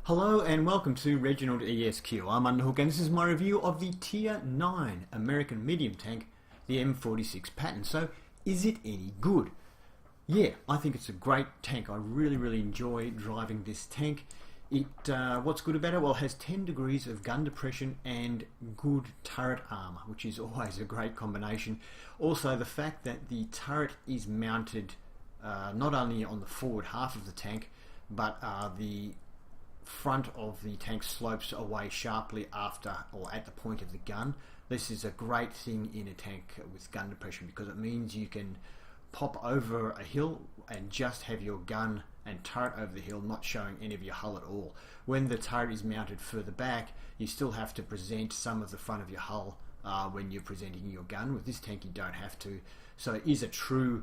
Hello and welcome to Reginaldesq. I'm Underhook and this is my review of the Tier 9 American medium tank, the M46 Patton. So, is it any good? Yeah, I think it's a great tank. I really enjoy driving this tank. What's good about it? Well, it has 10 degrees of gun depression and good turret armor, which is always a great combination. Also, the fact that the turret is mounted not only on the forward half of the tank, but the front of the tank slopes away sharply after or at the point of the gun. This is a great thing in a tank with gun depression because it means you can pop over a hill and just have your gun and turret over the hill, not showing any of your hull at all. When the turret is mounted further back, you still have to present some of the front of your hull when you're presenting your gun. With this tank you don't have to, so it is a true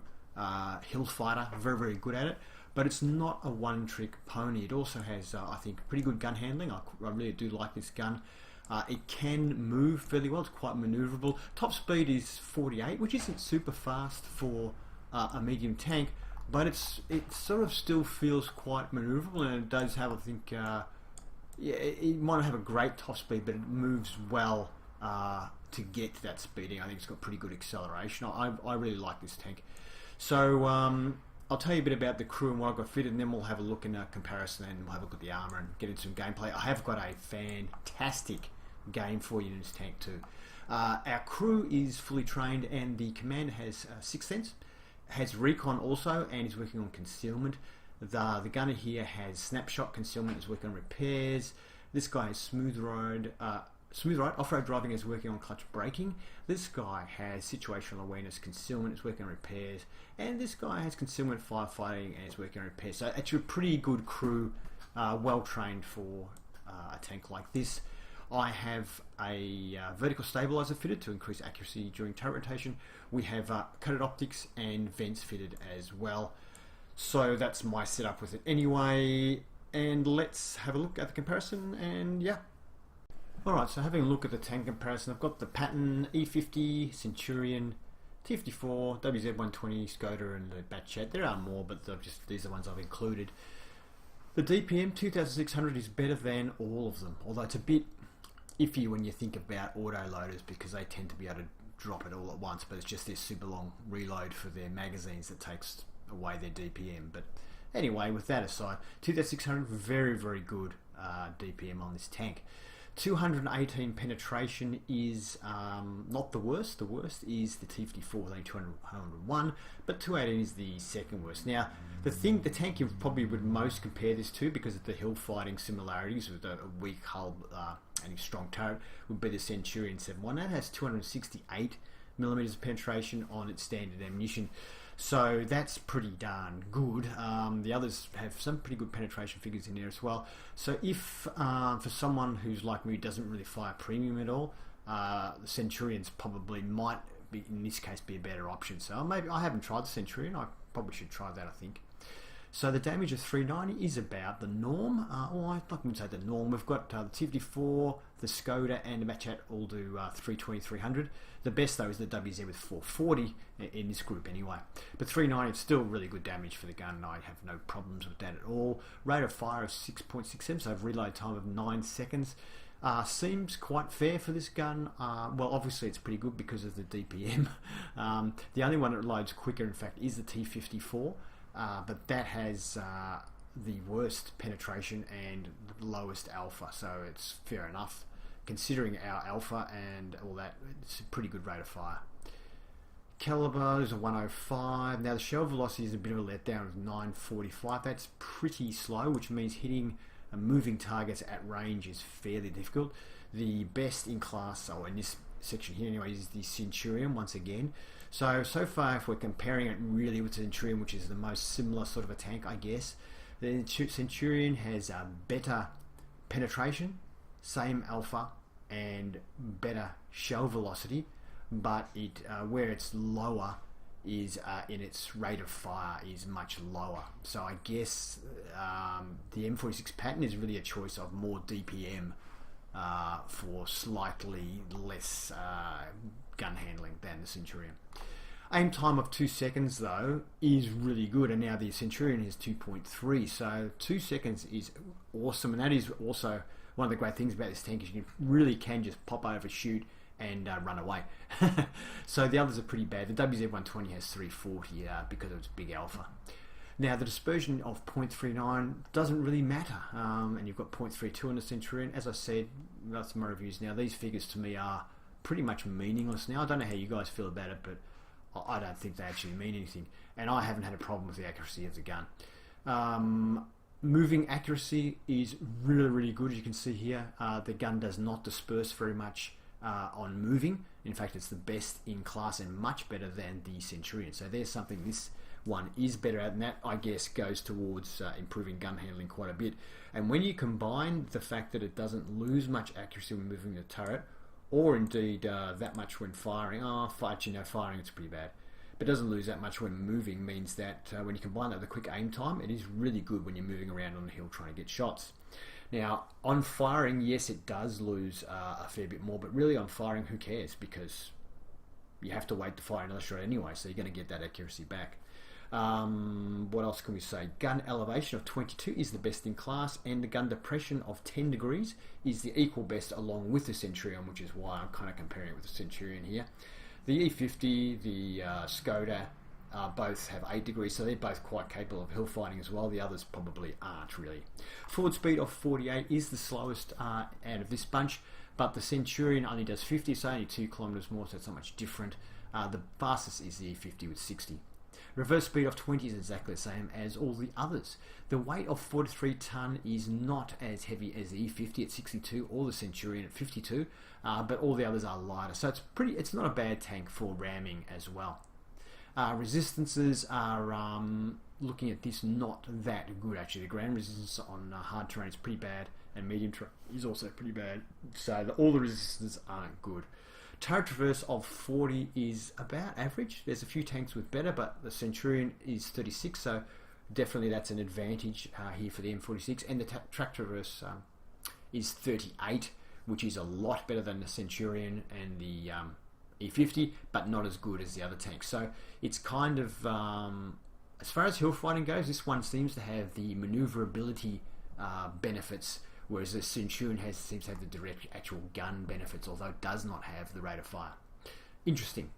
hill fighter, very good at it. But it's not a one-trick pony. It also has, I think, pretty good gun handling. I really do like this gun. It can move fairly well. It's quite maneuverable. Top speed is 48, which isn't super fast for a medium tank, but it sort of still feels quite maneuverable, and it does have, I think, yeah, it might not have a great top speed, but it moves well to get to that speeding. I think it's got pretty good acceleration. I really like this tank. So, I'll tell you a bit about the crew and what I've got fitted, and then we'll have a look in a comparison and we'll have a look at the armour and get into some gameplay. I have got a fantastic game for you in this tank too. Our crew is fully trained and the commander has Sixth Sense, has Recon also, and is working on concealment. The gunner here has Snapshot Concealment, is working on repairs. This guy has Smooth Ride, off-road driving, is working on clutch braking. This guy has situational awareness, concealment, is working on repairs. And this guy has concealment, firefighting, and is working on repairs. So it's a pretty good crew, well trained for a tank like this. I have a vertical stabilizer fitted to increase accuracy during turret rotation. We have coated optics and vents fitted as well. So that's my setup with it anyway. And let's have a look at the comparison, and yeah. Alright, so having a look at the tank comparison, I've got the Patton, E50, Centurion, T54, WZ120, Skoda, and the Batchat. There are more, but these are the ones I've included. The DPM 2600 is better than all of them, although it's a bit iffy when you think about auto loaders because they tend to be able to drop it all at once, but it's just this super long reload for their magazines that takes away their DPM. But anyway, with that aside, 2600, very good DPM on this tank. 218 penetration is not the worst. The worst is the T54 with only 201, but 218 is the second worst. Now, the tank you probably would most compare this to, because of the hill fighting similarities with a weak hull and a strong turret, would be the Centurion 71. That has 268 millimeters of penetration on its standard ammunition. So that's pretty darn good. The others have some pretty good penetration figures in there as well. So if for someone who's like me, who doesn't really fire premium at all, the Centurions probably might be, in this case, be a better option. So maybe I haven't tried the Centurion. I probably should try that, I think. So the damage of 390 is about the norm. I wouldn't say the norm. We've got the T54, the Skoda, and the Batchat all do 320, 300. The best though is the WZ with 440 in this group anyway. But 390 is still really good damage for the gun, and I have no problems with that at all. Rate of fire of 6.67, so reload time of 9 seconds. Seems quite fair for this gun. Well, obviously it's pretty good because of the DPM. The only one that loads quicker, in fact, is the T54. But that has the worst penetration and the lowest alpha, so it's fair enough. Considering our alpha and all that, it's a pretty good rate of fire. Caliber is a 105. Now the shell velocity is a bit of a letdown of 945. That's pretty slow, which means hitting moving targets at range is fairly difficult. The best in class, or in this section here anyway, is the Centurion once again. So far, if we're comparing it really with the Centurion, which is the most similar sort of a tank, I guess, the Centurion has better penetration, same alpha, and better shell velocity, but where it's lower is in its rate of fire is much lower. So I guess the M46 Patton is really a choice of more DPM for slightly less gun handling than the Centurion. Aim time of 2 seconds though is really good, and now the Centurion is 2.3, so 2 seconds is awesome. And that is also one of the great things about this tank, is you really can just pop over, shoot, and run away. So the others are pretty bad. The WZ-120 has 340 because of its big alpha. Now the dispersion of 0.39 doesn't really matter, and you've got 0.32 on the Centurion. As I said, that's my reviews now. These figures to me are pretty much meaningless now. I don't know how you guys feel about it, but I don't think they actually mean anything, and I haven't had a problem with the accuracy of the gun. Moving accuracy is really, really good. As you can see here, the gun does not disperse very much on moving. In fact, it's the best in class and much better than the Centurion. So there's something this one is better at, and that, I guess, goes towards improving gun handling quite a bit. And when you combine the fact that it doesn't lose much accuracy when moving the turret, or indeed that much when firing, firing it's pretty bad, but doesn't lose that much when moving, means that when you combine that with a quick aim time, it is really good when you're moving around on the hill trying to get shots. Now, on firing, yes, it does lose a fair bit more, but really on firing, who cares? Because you have to wait to fire another shot anyway, so you're going to get that accuracy back. What else can we say? Gun elevation of 22 is the best in class, and the gun depression of 10 degrees is the equal best along with the Centurion, which is why I'm kind of comparing it with the Centurion here. The E50, the Skoda, both have 8 degrees, so they're both quite capable of hill fighting as well. The others probably aren't really. Forward speed of 48 is the slowest out of this bunch, but the Centurion only does 50, so only 2 kilometers more, so it's not much different. The fastest is the E50 with 60. Reverse speed of 20 is exactly the same as all the others. The weight of 43 tonne is not as heavy as the E50 at 62 or the Centurion at 52, but all the others are lighter. So it's not a bad tank for ramming as well. Resistances are, looking at this, not that good actually. The ground resistance on hard terrain is pretty bad, and medium terrain is also pretty bad. So all the resistances aren't good. Turret traverse of 40 is about average. There's a few tanks with better, but the Centurion is 36, so definitely that's an advantage here for the M46. And the track traverse is 38, which is a lot better than the Centurion and the E50, but not as good as the other tanks. So it's kind of, as far as hill fighting goes, this one seems to have the maneuverability benefits, whereas the Centurion seems to have the direct actual gun benefits, although it does not have the rate of fire. Interesting.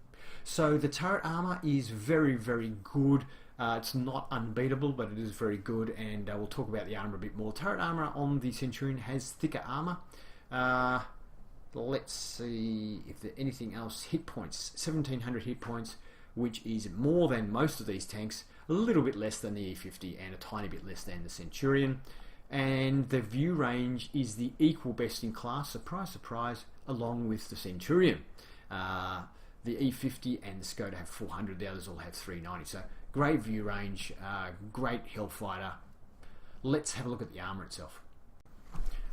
So the turret armor is very, very good. It's not unbeatable, but it is very good, and we'll talk about the armor a bit more. Turret armor on the Centurion has thicker armor. Let's see if there's anything else. Hit points, 1700 hit points, which is more than most of these tanks, a little bit less than the E50 and a tiny bit less than the Centurion. And the view range is the equal best in class, surprise, surprise, along with the Centurion. The E50 and the Skoda have 400, the others all have 390. So great view range, great hill fighter. Let's have a look at the armour itself.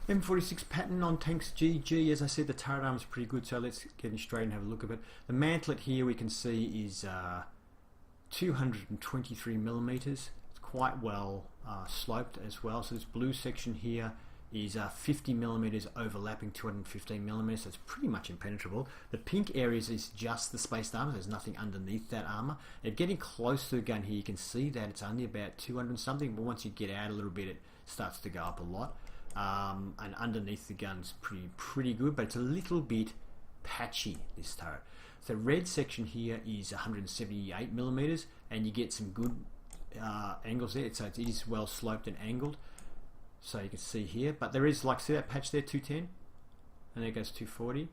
M46 Patton on tanks GG. As I said, the turret armor is pretty good, so let's get in straight and have a look at it. The mantlet here we can see is 223 millimeters. It's quite well sloped as well. So this blue section here is 50 millimeters overlapping 215 millimeters, so it's pretty much impenetrable. The pink areas is just the spaced armor. There's nothing underneath that armor. And getting close to the gun here, you can see that it's only about 200 something, but once you get out a little bit, it starts to go up a lot. And underneath the gun's pretty good, but it's a little bit patchy, this turret. The red section here is 178 millimeters, and you get some good angles there. So it is well sloped and angled, so you can see here. But there is, like, see that patch there, 210, and there goes 240.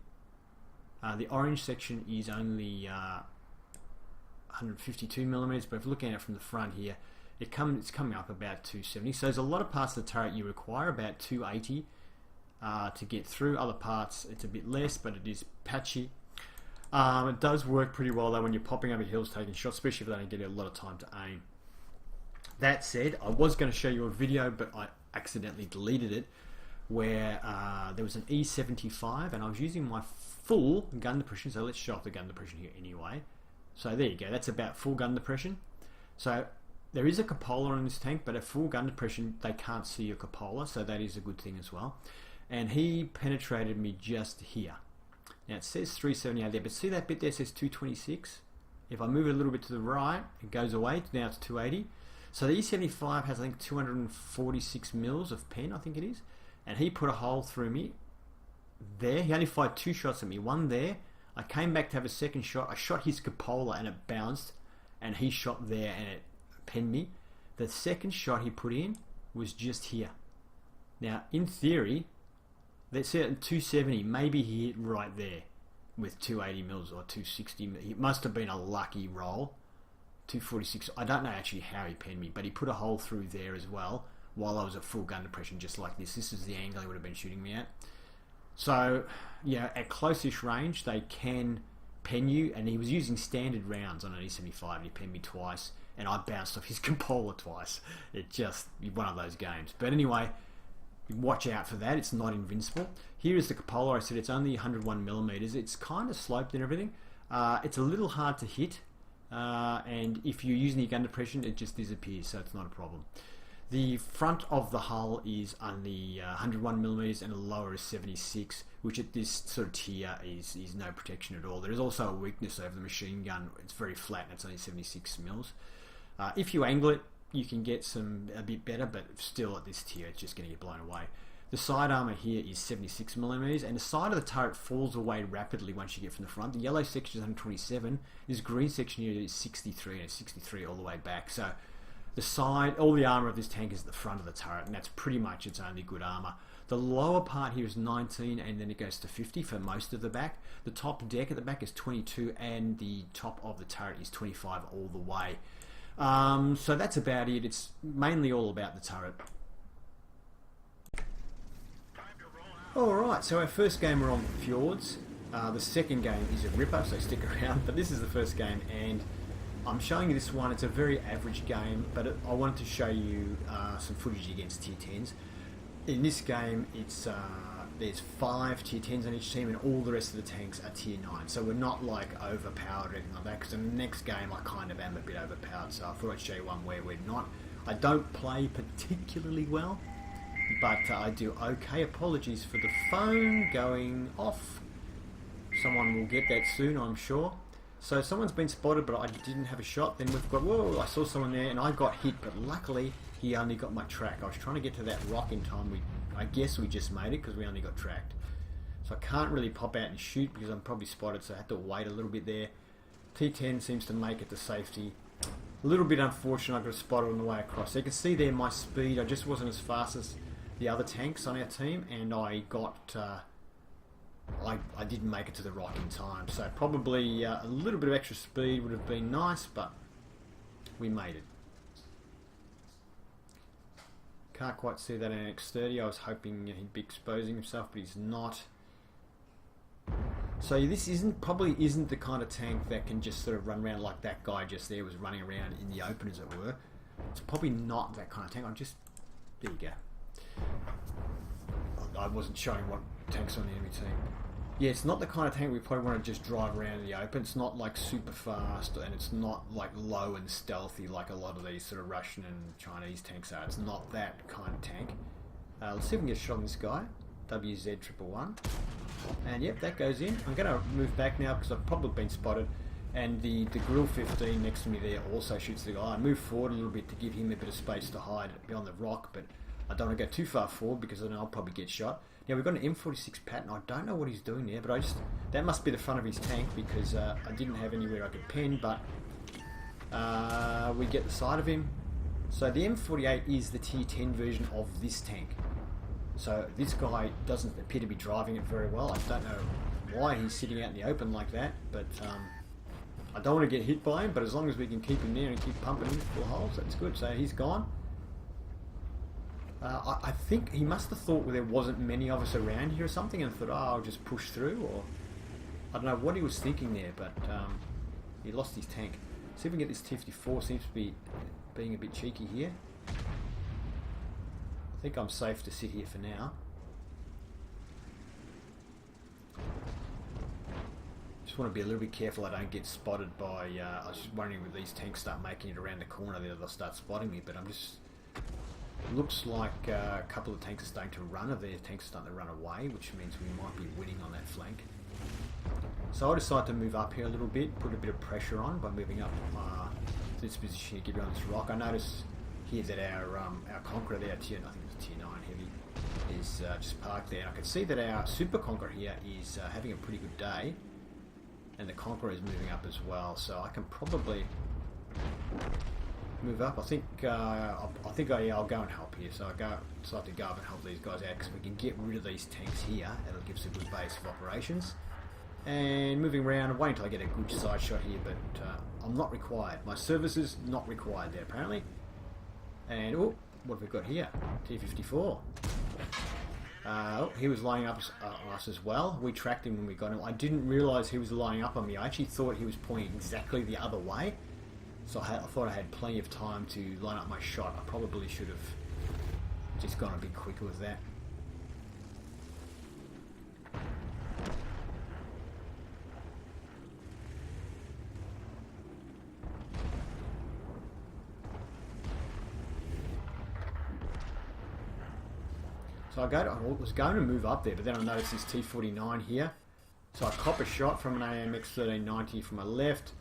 The orange section is only 152 millimeters, but if you're looking at it from the front here, it's coming up about 270. So there's a lot of parts of the turret you require about 280 to get through. Other parts it's a bit less, but it is patchy. It does work pretty well though when you're popping over hills taking shots, especially if they don't get a lot of time to aim. That said, I was going to show you a video, but I accidentally deleted it, where there was an E75 and I was using my full gun depression. So let's show off the gun depression here anyway. So there you go, that's about full gun depression. So there is a cupola on this tank, but at full gun depression they can't see your cupola, so that is a good thing as well. And he penetrated me just here. Now it says 378 there, but see that bit there says 226? If I move it a little bit to the right, it goes away. Now it's 280. So the E75 has, I think, 246 mils of pen, I think it is. And he put a hole through me there. He only fired 2 shots at me. One there. I came back to have a second shot. I shot his cupola and it bounced. And he shot there and it penned me. The second shot he put in was just here. Now, in theory, let's say at 270, maybe he hit right there with 280 mils or 260 mils. It must have been a lucky roll. 246. I don't know actually how he penned me, but he put a hole through there as well while I was at full gun depression, just like this. This is the angle he would have been shooting me at. So, yeah, at close-ish range, they can pen you, and he was using standard rounds on an E75, and he penned me twice, and I bounced off his cupola twice. It just, one of those games. But anyway, watch out for that. It's not invincible. Here is the cupola. I said it's only 101 millimeters. It's kind of sloped and everything. It's a little hard to hit, and if you're using your gun depression, it just disappears, so it's not a problem. The front of the hull is only 101 millimeters, and the lower is 76, which at this sort of tier is no protection at all. There is also a weakness over the machine gun. It's very flat, and it's only 76 mils. If you angle it, you can get a bit better, but still at this tier, it's just going to get blown away. The side armor here is 76 millimeters, and the side of the turret falls away rapidly once you get from the front. The yellow section is 127. This green section here is 63, and it's 63 all the way back. So the side, all the armor of this tank is at the front of the turret, and that's pretty much its only good armor. The lower part here is 19, and then it goes to 50 for most of the back. The top deck at the back is 22, and the top of the turret is 25 all the way. So that's about it. It's mainly all about the turret. Alright, so our first game we're on Fjords. The second game is a ripper, so stick around. But this is the first game, and I'm showing you this one. It's a very average game, but I wanted to show you some footage against tier 10s. In this game, it's there's 5 tier 10s on each team, and all the rest of the tanks are tier 9. So we're not like overpowered or anything like that, because in the next game I kind of am a bit overpowered, so I thought I'd show you one where we're not. I don't play particularly well, but I do okay. Apologies for the phone going off. Someone will get that soon, I'm sure. So someone's been spotted, but I didn't have a shot. Then we've got, whoa, I saw someone there, and I got hit, but luckily he only got my track. I was trying to get to that rock in time. I guess we just made it because we only got tracked. So I can't really pop out and shoot because I'm probably spotted, so I have to wait a little bit there. T10 seems to make it to safety. A little bit unfortunate, I got spotted on the way across. So you can see there my speed, I just wasn't as fast as the other tanks on our team, and I got I didn't make it to the rock in time, so probably a little bit of extra speed would have been nice, but we made it. Can't quite see that in X30. I was hoping he'd be exposing himself, but he's not. So this probably isn't the kind of tank that can just sort of run around like that guy just there was running around in the open, as it were. It's probably not that kind of tank. There you go. I wasn't showing what tanks on the enemy team. Yeah, it's not the kind of tank we probably want to just drive around in the open. It's not like super fast, and it's not like low and stealthy like a lot of these sort of Russian and Chinese tanks are. It's not that kind of tank. Let's see if we can get a shot on this guy. WZ111. And yep, that goes in. I'm going to move back now because I've probably been spotted. And the Grill 15 next to me there also shoots the guy. I move forward a little bit to give him a bit of space to hide beyond the rock, but I don't want to go too far forward because then I'll probably get shot. Now we've got an M46 Patton. I don't know what he's doing there, but that must be the front of his tank because I didn't have anywhere I could pen, but we get the side of him. So the M48 is the tier 10 version of this tank. So this guy doesn't appear to be driving it very well. I don't know why he's sitting out in the open like that, but I don't want to get hit by him, but as long as we can keep him there and keep pumping him full holes, that's good. So he's gone. I think he must have thought there wasn't many of us around here or something, and thought, oh, I'll just push through, or I don't know what he was thinking there, but he lost his tank. See if we can get this T-54. Seems to be being a bit cheeky here. I think I'm safe to sit here for now. Just want to be a little bit careful I don't get spotted by... I was just wondering if these tanks start making it around the corner, they'll start spotting me, but I'm just... Looks like a couple of tanks are starting to run, or their tanks are starting to run away, which means we might be winning on that flank. So I decided to move up here a little bit, put a bit of pressure on by moving up to this position here, get behind this rock. I noticed here that our Conqueror there, I think it was tier 9 heavy, is just parked there. And I can see that our Super Conqueror here is having a pretty good day, and the Conqueror is moving up as well. So I can probably move up. I think I'll go and help here. So I decide to go up and help these guys out because we can get rid of these tanks here. It'll give us a good base of operations. And moving around, wait until I get a good side shot here, but I'm not required. My services not required there apparently. And oh, what have we got here? T-54. Oh, he was lining up on us as well. We tracked him when we got him. I didn't realise he was lining up on me. I actually thought he was pointing exactly the other way. So I thought I had plenty of time to line up my shot. I probably should have just gone a bit quicker with that. So I was going to move up there, but then I noticed this T-49 here. So I cop a shot from an AMX 1390 from my left.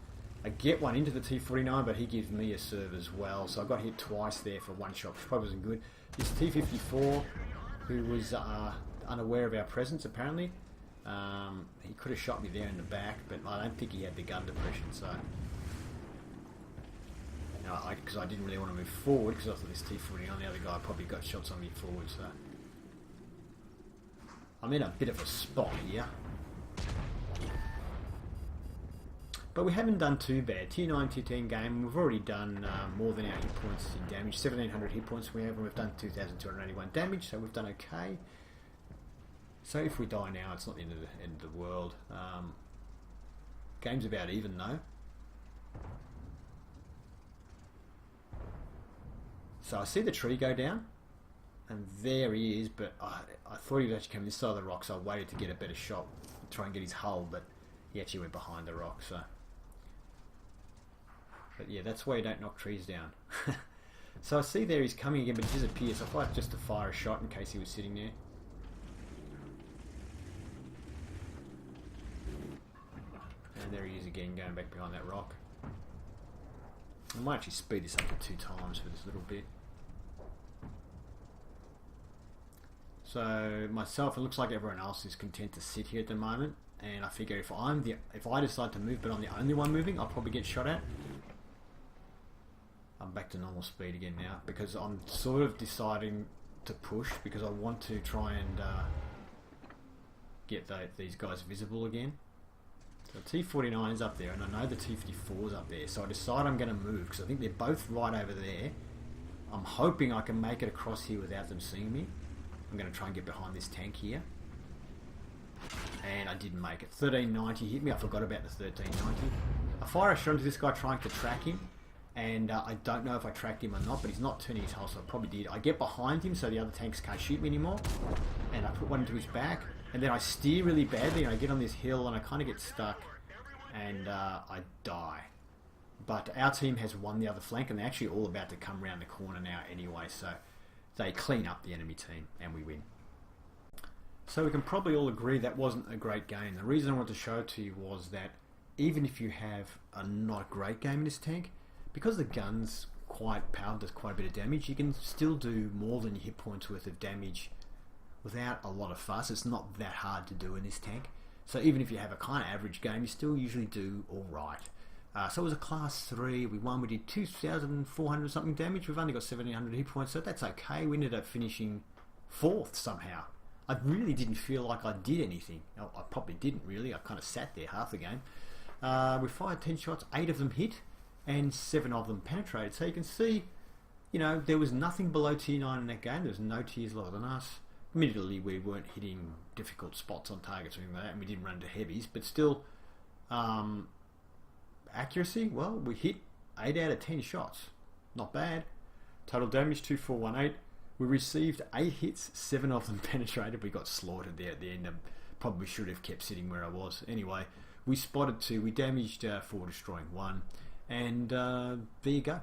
I get one into the T-49, but he gives me a serve as well. So I got hit twice there for one shot, which probably wasn't good. This T-54, who was unaware of our presence apparently, he could have shot me there in the back, but I don't think he had the gun depression. So, because I didn't really want to move forward because I thought this T-49, the other guy probably got shots on me forward. So I'm in a bit of a spot here. But we haven't done too bad. Tier 9, Tier 10 game, we've already done more than our hit points in damage. 1700 hit points we have, and we've done 2281 damage, so we've done okay. So if we die now, it's not the end of the world. Game's about even though. So I see the tree go down, and there he is, but I thought he would actually come this side of the rock, so I waited to get a better shot, try and get his hull, but he actually went behind the rock. So, but yeah, that's why you don't knock trees down. So I see there he's coming again, but he disappears. So I thought just to fire a shot in case he was sitting there. And there he is again, going back behind that rock. I might actually speed this up to 2 times for this little bit. So myself, it looks like everyone else is content to sit here at the moment. And I figure if I decide to move, but I'm the only one moving, I'll probably get shot at. I'm back to normal speed again now because I'm sort of deciding to push because I want to try and get these guys visible again. So T-49 is up there, and I know the T-54 is up there. So I decide I'm going to move because I think they're both right over there. I'm hoping I can make it across here without them seeing me. I'm going to try and get behind this tank here. And I didn't make it. 1390 hit me. I forgot about the 1390. I fire a shot into this guy trying to track him, and I don't know if I tracked him or not, but he's not turning his hull, so I probably did. I get behind him so the other tanks can't shoot me anymore, and I put one into his back, and then I steer really badly, and I get on this hill, and I kind of get stuck, and I die. But our team has won the other flank, and they're actually all about to come around the corner now anyway, so they clean up the enemy team, and we win. So we can probably all agree that wasn't a great game. The reason I wanted to show it to you was that even if you have a not great game in this tank, because the gun's quite powerful, does quite a bit of damage, you can still do more than your hit points worth of damage without a lot of fuss. It's not that hard to do in this tank. So even if you have a kind of average game, you still usually do alright. So it was a class 3, we won, we did 2,400 something damage, we've only got 1,700 hit points, so that's okay. We ended up finishing 4th somehow. I really didn't feel like I did anything. I probably didn't really. I kind of sat there half the game. We fired 10 shots, 8 of them hit, and 7 of them penetrated. So you can see, you know, there was nothing below tier 9 in that game. There was no tiers lower than us. Admittedly, we weren't hitting difficult spots on targets or anything like that, and we didn't run into heavies, but still, accuracy, well, we hit 8 out of 10 shots. Not bad. Total damage, 2418. We received 8 hits, 7 of them penetrated. We got slaughtered there at the end. I probably should have kept sitting where I was. Anyway, we spotted 2. We damaged 4, destroying 1. And there you go.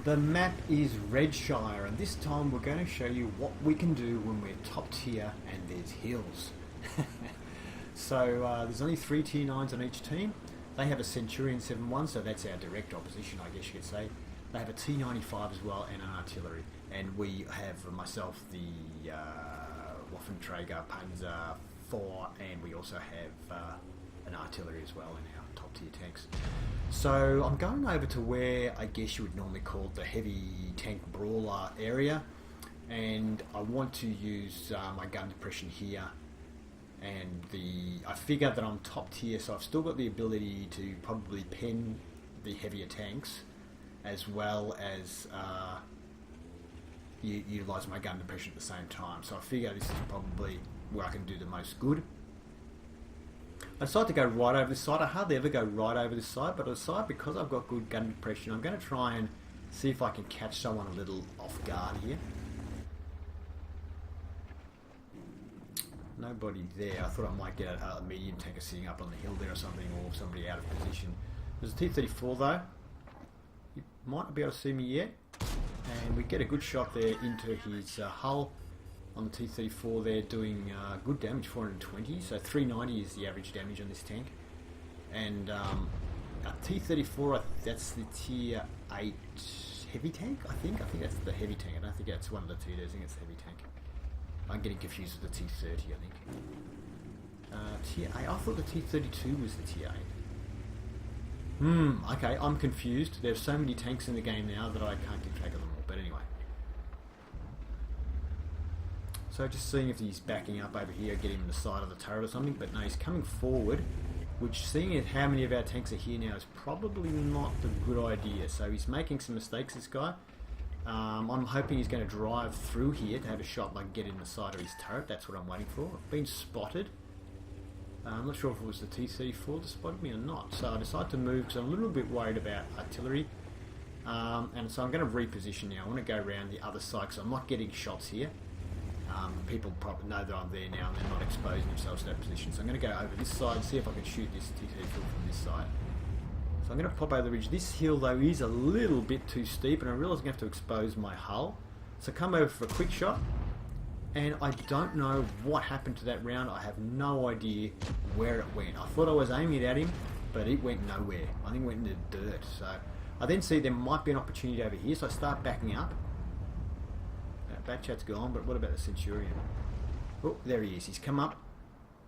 The map is Redshire, and this time we're going to show you what we can do when we're top tier and there's hills. So there's only 3 tier 9s on each team. They have a Centurion 7-1, so that's our direct opposition, I guess you could say. They have a T-95 as well and an artillery. And we have myself, the Waffenträger Panzer 4, and we also have an artillery as well in our top tier tanks. So I'm going over to where I guess you would normally call the heavy tank brawler area, and I want to use my gun depression here. And I figure that I'm top tier, so I've still got the ability to probably pen the heavier tanks, as well as utilise my gun depression at the same time. So I figure this is probably where I can do the most good. I decided to go right over this side. I hardly ever go right over this side, but I decided because I've got good gun depression, I'm going to try and see if I can catch someone a little off guard here. Nobody there. I thought I might get a medium tanker sitting up on the hill there or something, or somebody out of position. There's a T-34 though. You might not be able to see me yet. And we get a good shot there into his hull on the T-34 there, doing good damage, 420. So 390 is the average damage on this tank. And a T-34, that's the tier 8 heavy tank, I think. I think that's the heavy tank. I don't think that's one of the T-2s. I think it's the heavy tank. I'm getting confused with the T-30, I think. Tier 8. I thought the T-32 was the tier 8. Okay, I'm confused. There's so many tanks in the game now that I can't keep track of them all. But anyway. So just seeing if he's backing up over here, get him in the side of the turret or something. But no, he's coming forward, which, seeing as how many of our tanks are here now, is probably not the good idea. So he's making some mistakes, this guy. I'm hoping he's going to drive through here to have a shot like get in the side of his turret. That's what I'm waiting for. I've been spotted. I'm not sure if it was the T-34 that spotted me or not. So I decided to move because I'm a little bit worried about artillery. And so I'm going to reposition now. I want to go around the other side because I'm not getting shots here. People probably know that I'm there now and they're not exposing themselves to that position. So I'm going to go over this side and see if I can shoot this T-34 from this side. So I'm going to pop over the ridge. This hill though is a little bit too steep, and I realise I'm going to have to expose my hull. So come over for a quick shot, and I don't know what happened to that round. I have no idea where it went. I thought I was aiming it at him, but it went nowhere. I think it went in the dirt. So I then see there might be an opportunity over here, so I start backing up. Backchat's gone, but what about the Centurion? Oh, there he is. He's come up.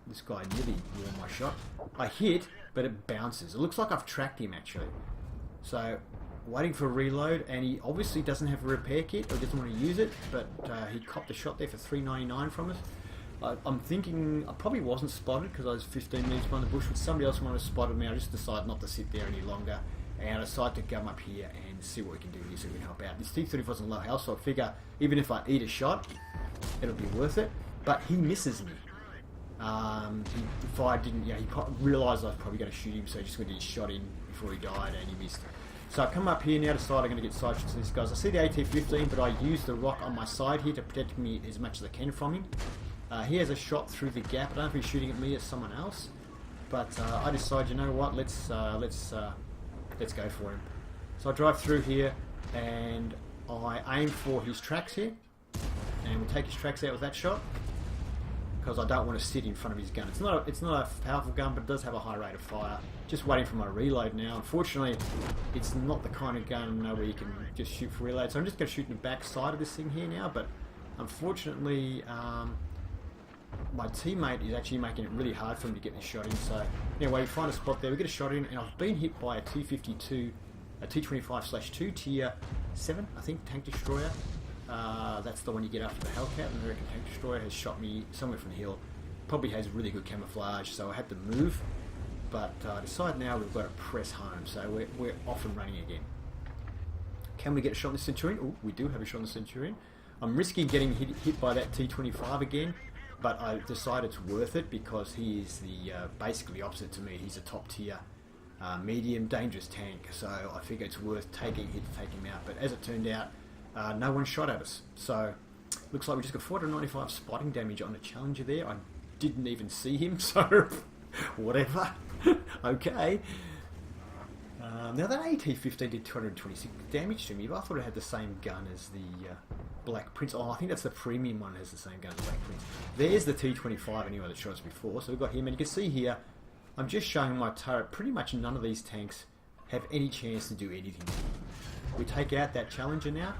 This guy nearly won my shot. I hit, but it bounces. It looks like I've tracked him actually. So, waiting for a reload, and he obviously doesn't have a repair kit or doesn't want to use it, but he copped a shot there for 399 from us. I'm thinking I probably wasn't spotted because I was 15 metres behind the bush, but somebody else might have spotted me. I just decided not to sit there any longer, and I decided to come up here and see what we can do here so we can help out. This T-34 is in low health, so I figure even if I eat a shot, it'll be worth it. But he misses me. If I didn't, he realised I was probably going to shoot him, so he just went and shot him before he died, and he missed. So I come up here now, decide I'm going to get side shots to these guys. I see the AT-15, but I use the rock on my side here to protect me as much as I can from him. He has a shot through the gap. I don't know if he's shooting at me or someone else, but I decide, you know what, let's go for him. So I drive through here, and I aim for his tracks here, and we take his tracks out with that shot, because I don't want to sit in front of his gun. It's not a powerful gun, but it does have a high rate of fire. Just waiting for my reload now. Unfortunately, it's not the kind of gun where you can just shoot for reload. So I'm just going to shoot in the back side of this thing here now, but unfortunately, my teammate is actually making it really hard for him to get this shot in. So anyway, we find a spot there, we get a shot in, and I've been hit by a T-52, a T-25/2 tier 7, I think, tank destroyer. That's the one you get after the Hellcat. The American tank destroyer has shot me somewhere from the hill. Probably has really good camouflage, so I had to move. But I decide now we've got to press home, so we're off and running again. Can we get a shot on the Centurion? Oh, we do have a shot on the Centurion. I'm risking getting hit by that T-25 again, but I decide it's worth it because he is the basically opposite to me. He's a top tier, medium, dangerous tank, so I figure it's worth taking a hit to take him out. But as it turned out, no one shot at us, so looks like we just got 495 spotting damage on the Challenger there. I didn't even see him, so whatever. Okay. Now that AT-15 did 226 damage to me, but I thought it had the same gun as the Black Prince. Oh, I think that's the premium one that has the same gun as the Black Prince. There's the T-25 anyway that shot us before. So we've got him, and you can see here, I'm just showing my turret. Pretty much none of these tanks have any chance to do anything. We take out that Challenger now.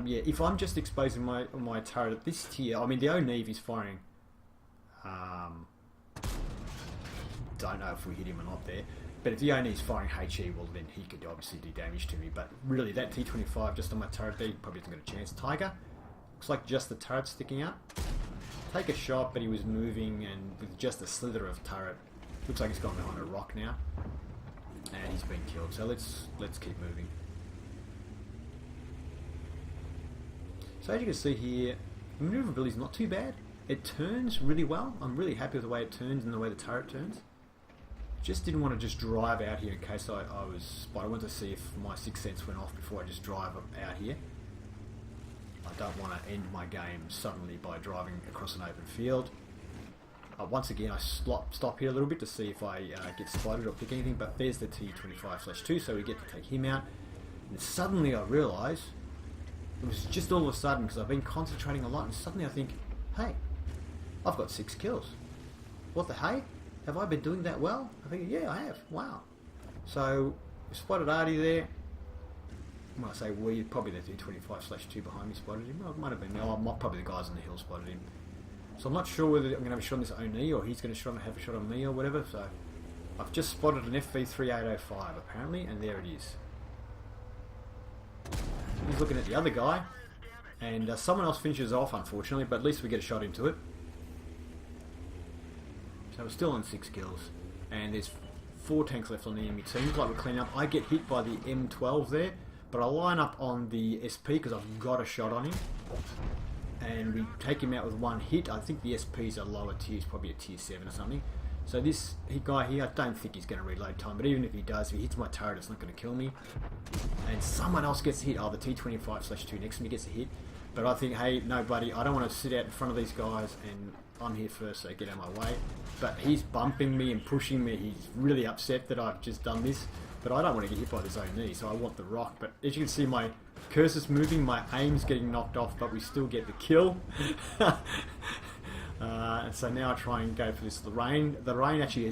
Yeah, if I'm just exposing my turret at this tier, I mean the O-Neve is firing. Don't know if we hit him or not there, but if the O-Neve's firing HE, well then he could obviously do damage to me. But really, that T-25 just on my turret there, probably hasn't got a chance. Tiger, looks like just the turret sticking out. Take a shot, but he was moving and with just a slither of turret. Looks like he's gone behind a rock now, and he's been killed. So let's keep moving. So as you can see here, maneuverability is not too bad. It turns really well. I'm really happy with the way it turns and the way the turret turns. Just didn't want to just drive out here in case I was spotted. I wanted to see if my sixth sense went off before I just drive out here. I don't want to end my game suddenly by driving across an open field. Once again, I stop here a little bit to see if I get spotted or pick anything, but there's the T-25/2, so we get to take him out. And suddenly I realise, it was just all of a sudden, because I've been concentrating a lot, and suddenly I think, hey, I've got 6 kills. What the hey? Have I been doing that well? I think, yeah, I have. Wow. So, we spotted Artie there. When I say we, probably the T-25/2 behind me spotted him. Well, it might have been, probably the guys on the hill spotted him. So I'm not sure whether I'm going to have a shot on this Oni or he's going to have a shot on me or whatever. So I've just spotted an FV3805 apparently, and there it is. He's looking at the other guy, and someone else finishes off unfortunately, but at least we get a shot into it. So we're still on 6 kills, and there's 4 tanks left on the enemy team. Looks like we're cleaning up. I get hit by the M12 there, but I line up on the SP because I've got a shot on him. And we take him out with 1 hit. I think the SP's a lower tier, it's probably a tier 7 or something. So this guy here, I don't think he's going to reload time, but even if he does, if he hits my turret, it's not going to kill me. And someone else gets hit. Oh, the T-25/2 next to me gets a hit. But I think, hey, no buddy, I don't want to sit out in front of these guys, and I'm here first, so get out of my way. But he's bumping me and pushing me. He's really upset that I've just done this. But I don't want to get hit by this O-Knee, so I want the rock. But as you can see, my cursor's moving, my aim's getting knocked off, but we still get the kill. So now I try and go for this Lorraine. The Lorraine actually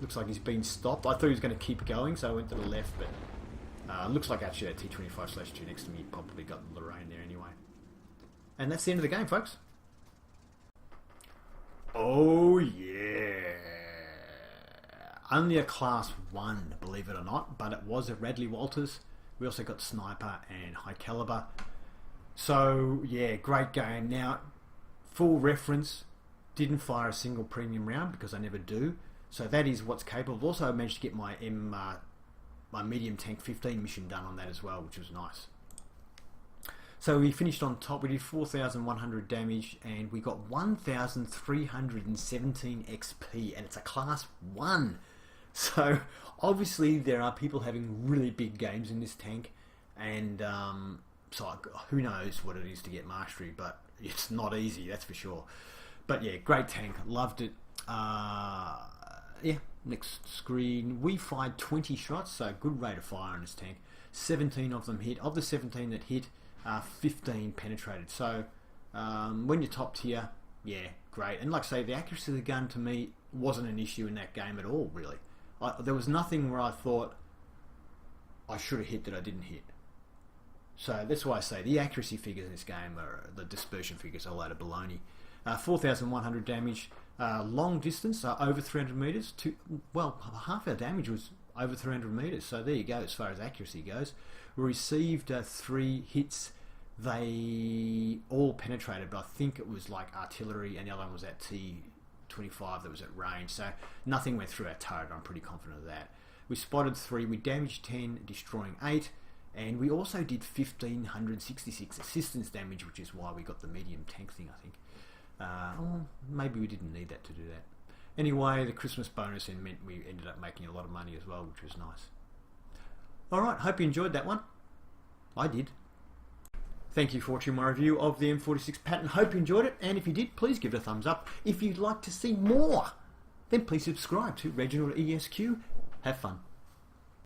looks like he's been stopped. I thought he was going to keep going, so I went to the left, but looks like actually that T-25/2 next to me probably got the Lorraine there anyway. And that's the end of the game, folks. Oh yeah. Only a class 1, believe it or not, but it was a Radley Walters. We also got Sniper and High Caliber. So, yeah, great game. Now, full reference, didn't fire a single premium round because I never do. So that is what's capable. Also, I managed to get my my medium tank 15 mission done on that as well, which was nice. So we finished on top. We did 4,100 damage and we got 1,317 XP, and it's a class 1. So obviously there are people having really big games in this tank, and so who knows what it is to get mastery, but it's not easy, that's for sure. But yeah, great tank, loved it. Yeah, next screen. We fired 20 shots, so good rate of fire on this tank. 17 of them hit. Of the 17 that hit, 15 penetrated. So when you're top tier, yeah, great. And like I say, the accuracy of the gun to me wasn't an issue in that game at all, really. There was nothing where I thought I should have hit that I didn't hit. So that's why I say the accuracy figures in this game the dispersion figures are a load of baloney. 4,100 damage, long distance, over 300 meters. Well, half our damage was over 300 meters. So there you go, as far as accuracy goes. We received 3 hits. They all penetrated, but I think it was like artillery, and the other one was that T-25 that was at range. So nothing went through our turret. I'm pretty confident of that. We spotted 3. We damaged 10, destroying 8. And we also did 1,566 assistance damage, which is why we got the medium tank thing, I think. Well, maybe we didn't need that to do that. Anyway, the Christmas bonus meant we ended up making a lot of money as well, which was nice. Alright, hope you enjoyed that one. I did. Thank you for watching my review of the M46 Patton. Hope you enjoyed it, and if you did, please give it a thumbs up. If you'd like to see more then please subscribe to Reginald ESQ. Have fun.